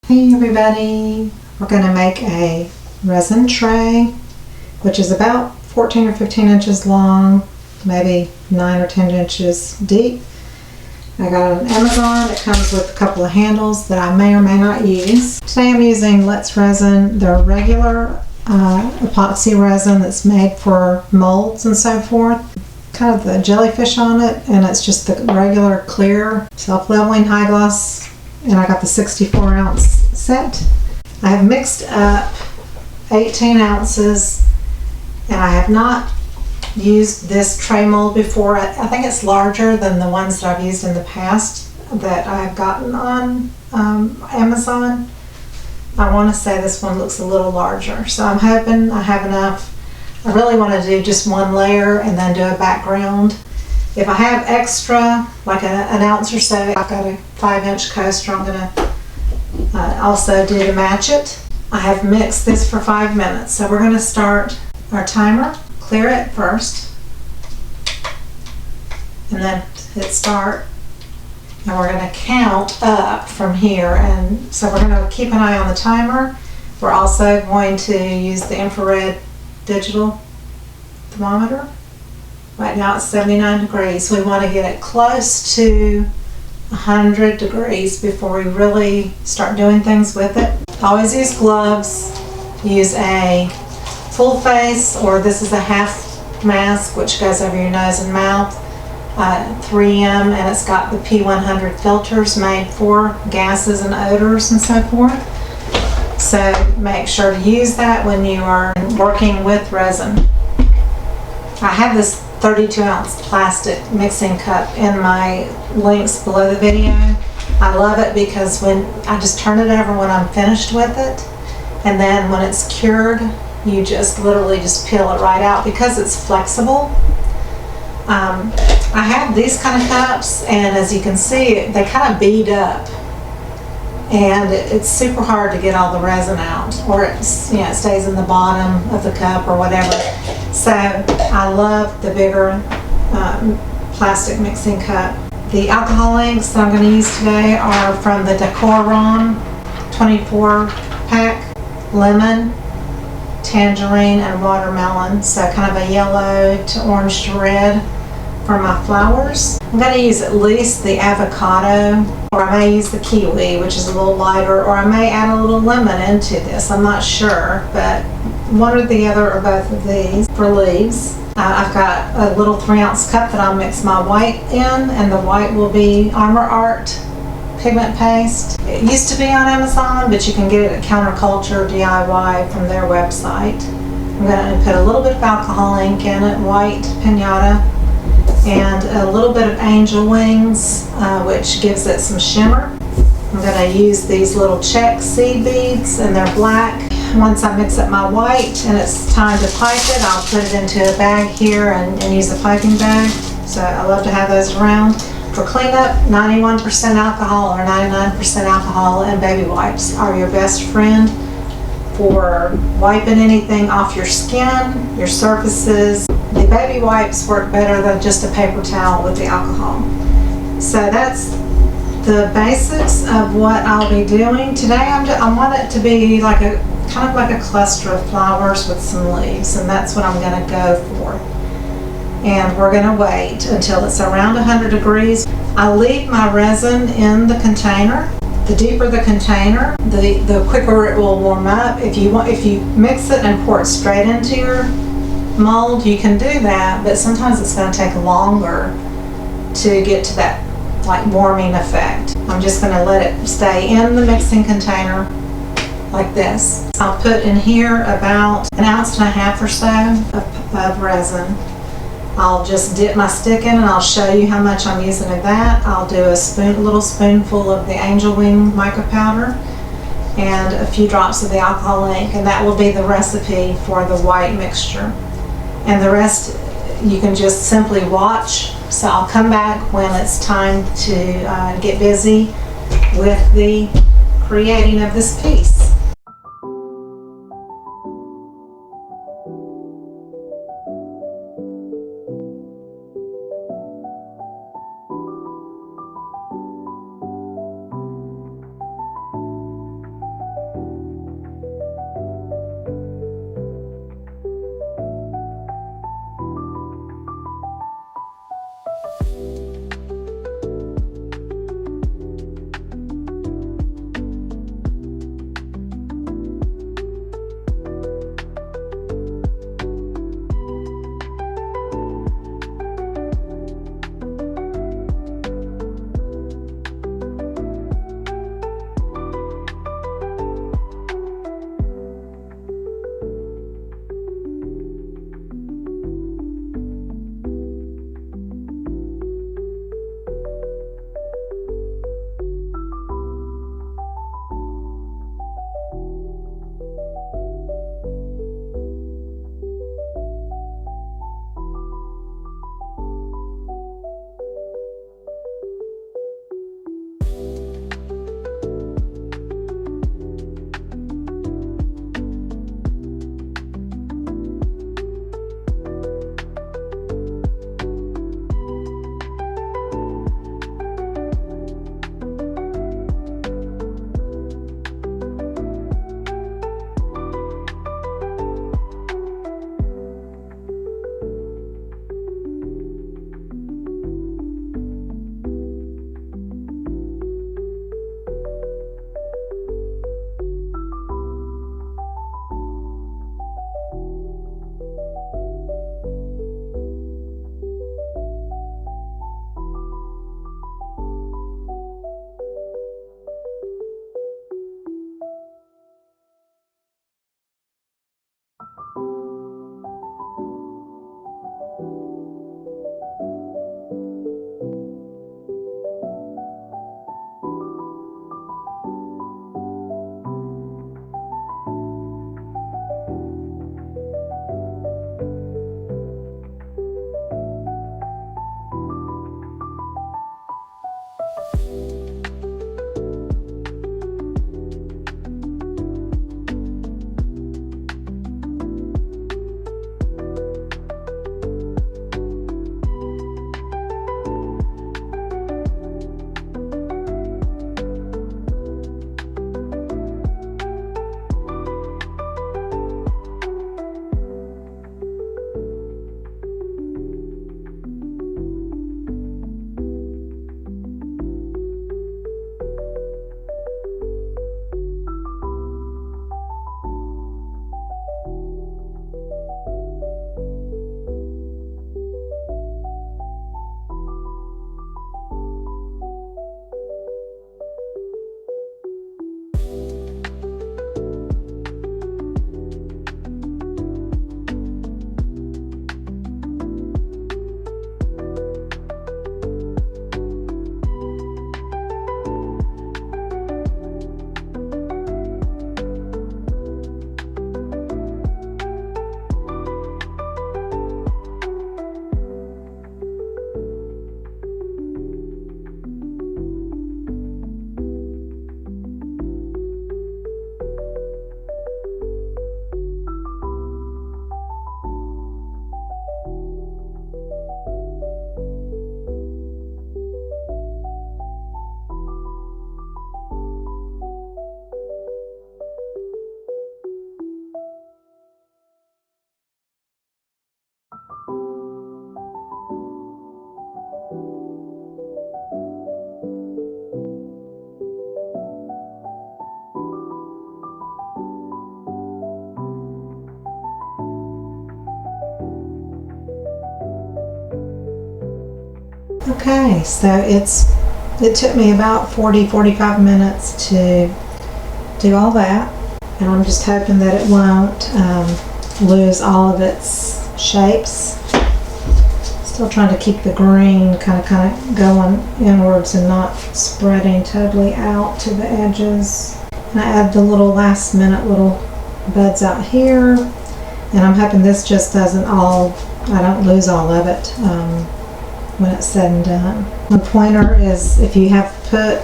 Hey everybody, we're going to make a resin tray, which is about 14 or 15 inches long, maybe 9 or 10 inches deep. I got it on Amazon. It comes with a couple of handles that I may or may not use. Today I'm using Lett's resin, their regular epoxy resin that's made for molds and so forth. Kind of the jellyfish on it, and it's just the regular clear self-leveling high gloss, and I got the 64 ounce set. I have mixed up 18 ounces, and I have not used this tray mold before. I think it's larger than the ones that I've used in the past that I've gotten on Amazon. I want to say this one looks a little larger, so I'm hoping I have enough. I really want to do just one layer and then do a background. If I have extra, like an ounce or so, I've got a 5-inch coaster I'm going to also do to match it. I have mixed this for 5 minutes, so we're going to start our timer. Clear it first, and then hit start. And we're going to count up from here, and so we're going to keep an eye on the timer. We're also going to use the infrared digital thermometer. Right now it's 79 degrees. We want to get it close to 100 degrees before we really start doing things with it. Always use gloves. Use a full face, or this is a half mask which goes over your nose and mouth. 3M, and it's got the P100 filters made for gases and odors and so forth. So make sure to use that when you are working with resin. I have this 32 ounce plastic mixing cup in my links below the video. I love it because when I just turn it over when I'm finished with it, and then when it's cured, you just literally just peel it right out because it's flexible. I have these kind of cups, and as you can see, they kind of bead up, and it's super hard to get all the resin out, or it's, it stays in the bottom of the cup or whatever. So I love the bigger plastic mixing cup. The alcohol inks that I'm going to use today are from the Decorum 24 pack, lemon, tangerine, and watermelon. So kind of a yellow to orange to red for my flowers. I'm going to use at least the avocado, or I may use the kiwi, which is a little lighter, or I may add a little lemon into this. I'm not sure, but one or the other or both of these for leaves. I've got a little 3-ounce cup that I'll mix my white in, and the white will be Armor Art pigment paste. It used to be on Amazon, but you can get it at Counterculture DIY from their website. I'm going to put a little bit of alcohol ink in it, white pinata, and a little bit of angel wings, which gives it some shimmer. I'm going to use these little check seed beads, and they're black. Once I mix up my white and it's time to pipe it, I'll put it into a bag here and use the piping bag. So I love to have those around. For cleanup, 91% alcohol or 99% alcohol and baby wipes are your best friend for wiping anything off your skin, your surfaces. The baby wipes work better than just a paper towel with the alcohol. So that's the basics of what I'll be doing today. I want it to be like a kind of like a cluster of flowers with some leaves, and that's what I'm going to go for. And we're going to wait until it's around 100 degrees. I leave my resin in the container. The deeper the container, the quicker it will warm up. If you mix it and pour it straight into your mold, you can do that, but sometimes it's going to take longer to get to that like warming effect. I'm just going to let it stay in the mixing container like this. I'll put in here about 1.5 ounces or so of resin. I'll just dip my stick in, and I'll show you how much I'm using of that. I'll do a little spoonful of the angel wing mica powder and a few drops of the alcohol ink, and that will be the recipe for the white mixture. And the rest you can just simply watch. So I'll come back when it's time to get busy with the creating of this piece. Okay, so it took me about 40-45 minutes to do all that, and I'm just hoping that it won't lose all of its shapes. Still trying to keep the green kind of going inwards and not spreading totally out to the edges. And I add the little last minute little buds out here, and I'm hoping this just doesn't I don't lose all of it when it's said and done. The pointer is, if you have put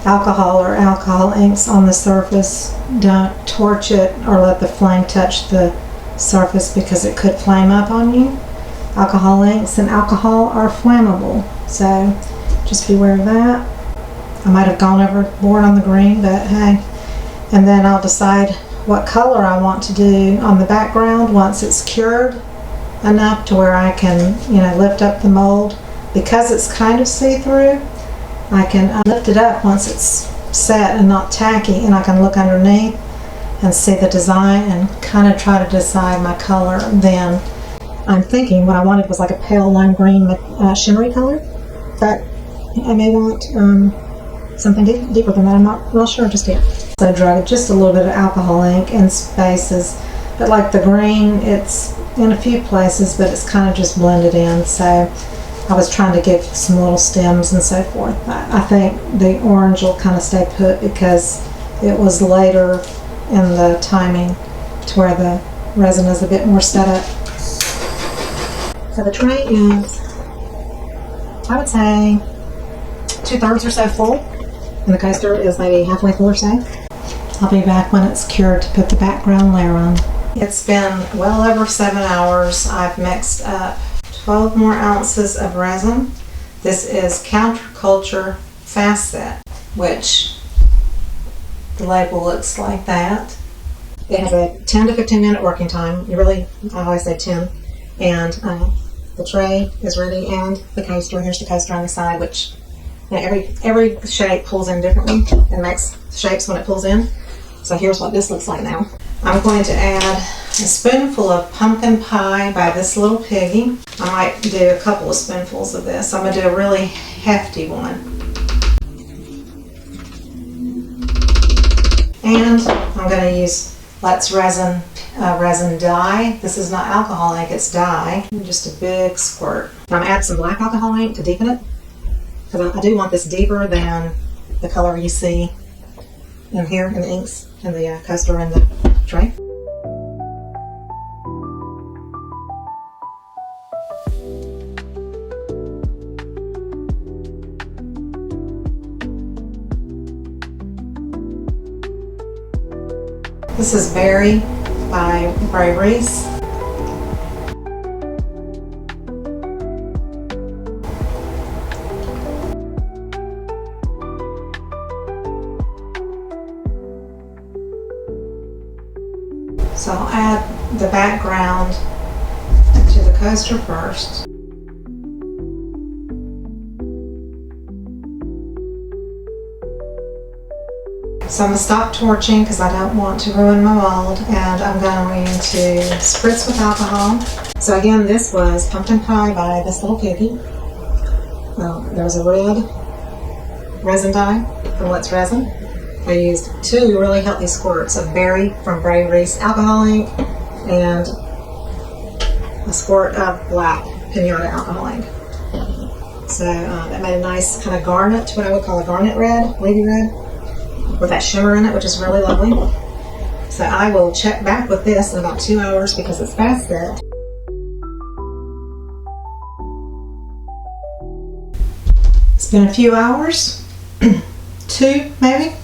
alcohol or alcohol inks on the surface, don't torch it or let the flame touch the surface because it could flame up on you. Alcohol inks and alcohol are flammable, so just beware of that. I might have gone overboard on the green, but hey. And then I'll decide what color I want to do on the background once it's cured enough to where I can, lift up the mold. Because it's kind of see-through, I can lift it up once it's set and not tacky, and I can look underneath and see the design and kind of try to decide my color then. I'm thinking what I wanted was like a pale lime green shimmery color, but I may want something deeper than that. I'm not real sure just yet. So I drug just a little bit of alcohol ink in spaces, but like the green, it's in a few places, but it's kind of just blended in. So I was trying to give some little stems and so forth. I think the orange will kind of stay put because it was later in the timing to where the resin is a bit more set up. So the tray is, I would say, 2/3 or so full, and the coaster is maybe halfway full or so. I'll be back when it's cured to put the background layer on. It's been well over 7 hours. I've mixed up 12 more ounces of resin. This is Counterculture Fast Set, which the label looks like that. It has a 10 to 15 minute working time. I always say 10. And the tray is ready, and the coaster. Here's the coaster on the side, which every shape pulls in differently and makes shapes when it pulls in. So here's what this looks like now. I'm going to add a spoonful of pumpkin pie by this little piggy. I might do a couple of spoonfuls of this. I'm going to do a really hefty one. And I'm going to use Lett's Resin dye. This is not alcohol ink, it's dye. Just a big squirt. I'm going to add some black alcohol ink to deepen it, because I do want this deeper than the color you see in here in the inks and the coaster and the tray. This is Berry by Resin. So I'll add the background to the coaster first. So I'm going to stop torching because I don't want to ruin my mold, and I'm going to spritz with alcohol. So again, this was pumpkin pie by this little piggy. There's a red resin dye from Lett's Resin. I used 2 really healthy squirts of Berry from Resin alcohol ink and a squirt of black Pinata alcohol ink. So that made a nice kind of garnet, what I would call a garnet red, wavy red, with that shimmer in it, which is really lovely. So I will check back with this in about 2 hours because it's fast set. It's been a few hours, 2 maybe.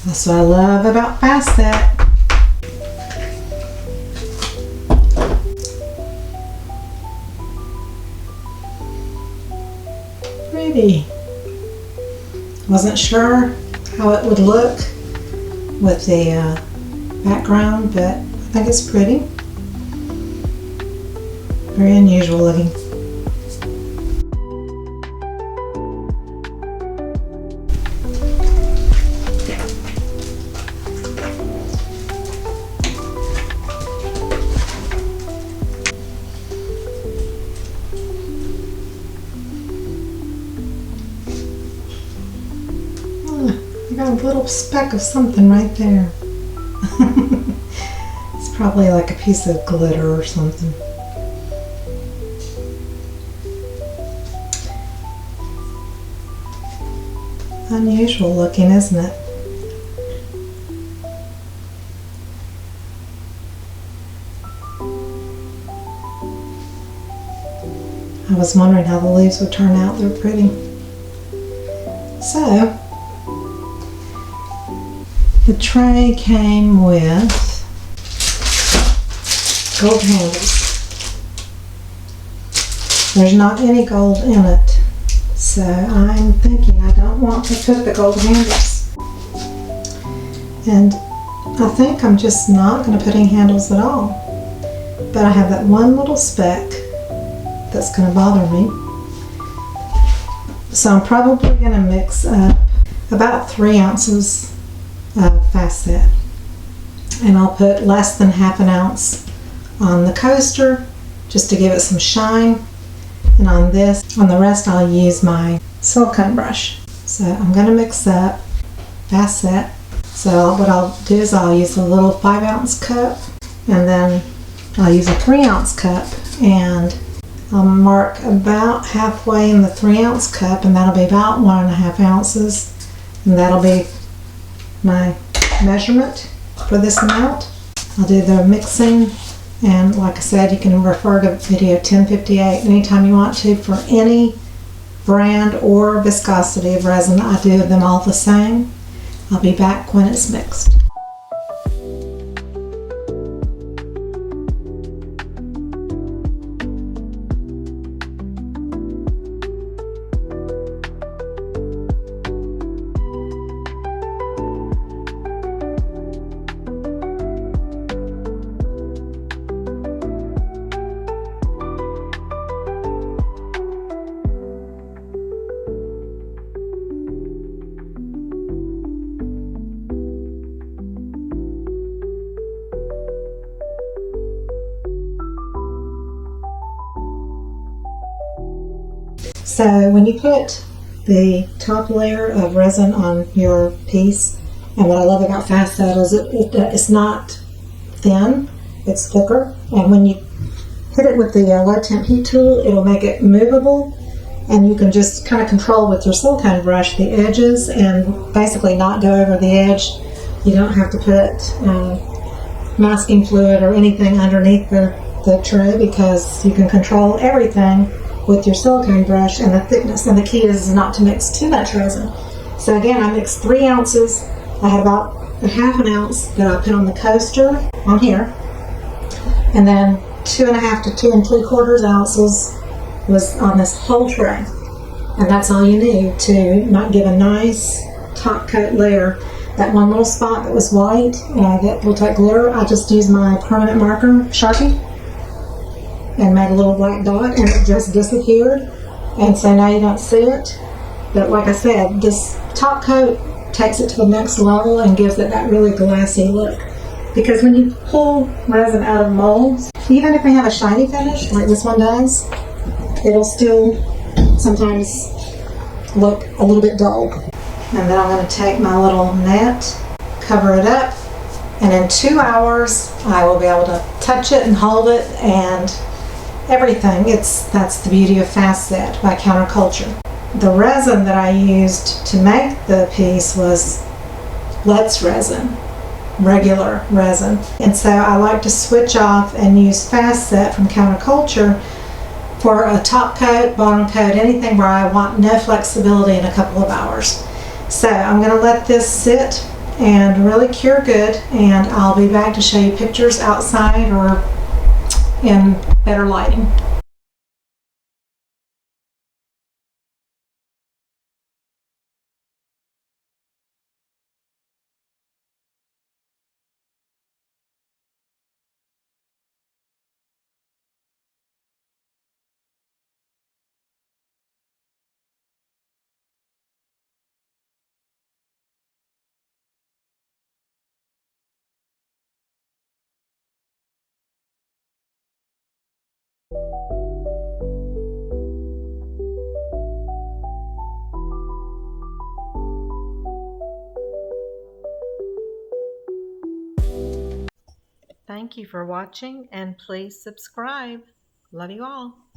That's what I love about fast set. Pretty. Wasn't sure how it would look with the background, but I think it's pretty. Very unusual looking. got a little speck of something right there. It's probably like a piece of glitter or something. Unusual looking, isn't it? I was wondering how the leaves would turn out. They're pretty. So, the tray came with gold handles. There's not any gold in it, so I'm thinking I don't want to put the gold handles. And I think I'm just not going to put any handles at all. But I have that one little speck that's going to bother me. So I'm probably going to mix up about 3 ounces of fast set. And I'll put less than half an ounce on the coaster just to give it some shine. And on the rest I'll use my silicone brush. So I'm going to mix up fast set. So what I'll do is I'll use a little 5-ounce cup, and then I'll use a 3-ounce cup, and I'll mark about halfway in the 3-ounce cup, and that'll be about 1.5 ounces, and that'll be my measurement for this amount. I'll do the mixing, and like I said, you can refer to video 1058 anytime you want to for any brand or viscosity of resin. I do them all the same. I'll be back when it's mixed. So when you put the top layer of resin on your piece, and what I love about fast set is it's not thin, it's thicker, and when you hit it with the low temp heat tool, it'll make it movable, and you can just kind of control with your silicone brush the edges and basically not go over the edge. You don't have to put masking fluid or anything underneath the tray because you can control everything with your silicone brush and the thickness. And the key is not to mix too much resin. So again, I mixed 3 ounces. I had about a half an ounce that I put on the coaster on here, and then 2.5 to 2 3/4 ounces was on this whole tray. And that's all you need to not give a nice top coat layer. That one little spot that was white that will take glitter, I just used my permanent marker Sharpie and made a little black dot, and it just disappeared, and so now you don't see it. But like I said, this top coat takes it to the next level and gives it that really glassy look, because when you pull resin out of molds, even if they have a shiny finish like this one does, it'll still sometimes look a little bit dull. And then I'm going to take my little net, cover it up, and in 2 hours I will be able to touch it and hold it and everything. That's the beauty of Fast Set by Counterculture. The resin that I used to make the piece was Lett's resin, regular resin. And so I like to switch off and use Fast Set from Counterculture for a top coat, bottom coat, anything where I want no flexibility in a couple of hours. So I'm going to let this sit and really cure good, and I'll be back to show you pictures outside or in better lighting. Thank you for watching, and please subscribe. Love you all.